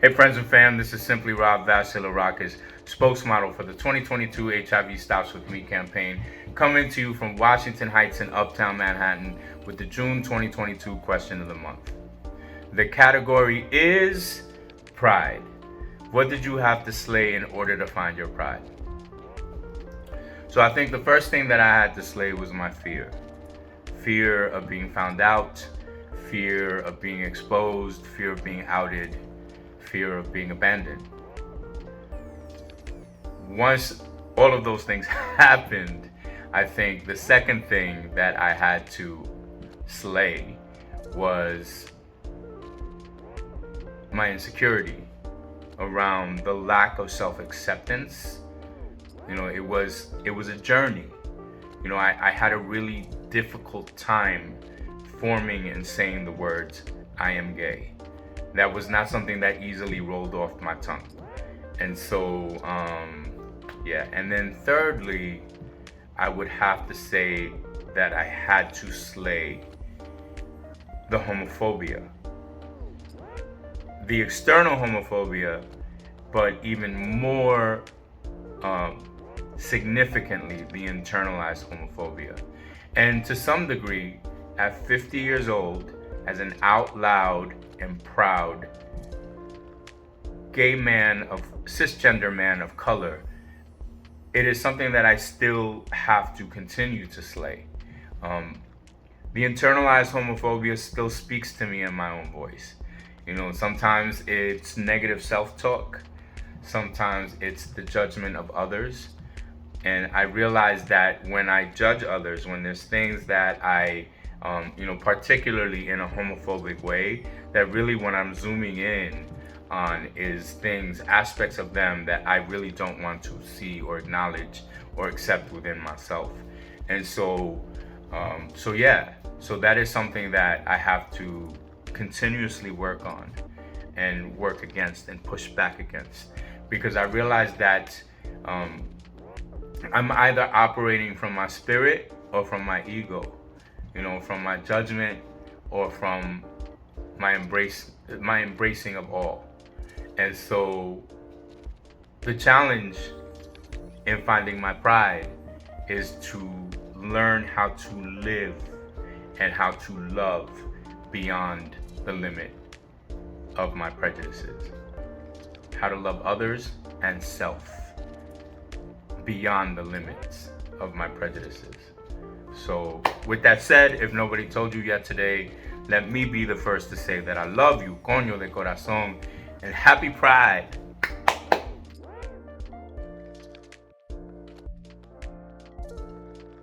Hey friends and fam, this is Simply Rob Vasila Rockets, spokesmodel for the 2022 HIV Stops With Me campaign, coming to you from Washington Heights in Uptown Manhattan with the June 2022 question of the month. The category is pride. What did you have to slay in order to find your pride? So I think the first thing that I had to slay was my fear. Fear of being found out, fear of being exposed, fear of being outed, fear of being abandoned. Once all of those things happened, I think the second thing that I had to slay was my insecurity around the lack of self-acceptance. It was a journey. I had a really difficult time forming and saying the words, I am gay. That was not something that easily rolled off my tongue. And so, And then thirdly, I would have to say that I had to slay the homophobia. The external homophobia, but even more significantly, the internalized homophobia. And to some degree, at 50 years old, as an out loud and proud gay man cisgender man of color, it is something that I still have to continue to slay. The internalized homophobia still speaks to me in my own voice. Sometimes it's negative self-talk, sometimes it's the judgment of others. And I realize that when I judge others, when there's things that I, particularly in a homophobic way, that really when I'm zooming in on is aspects of them that I really don't want to see or acknowledge or accept within myself. And so that is something that I have to continuously work on and work against and push back against, because I realize that I'm either operating from my spirit or from my ego, from my judgment or from my embracing of all. And so the challenge in finding my pride is to learn how to live and how to love beyond the limit of my prejudices. How to love others and self beyond the limits of my prejudices. So with that said, if nobody told you yet today, let me be the first to say that I love you, coño de corazón, and happy Pride.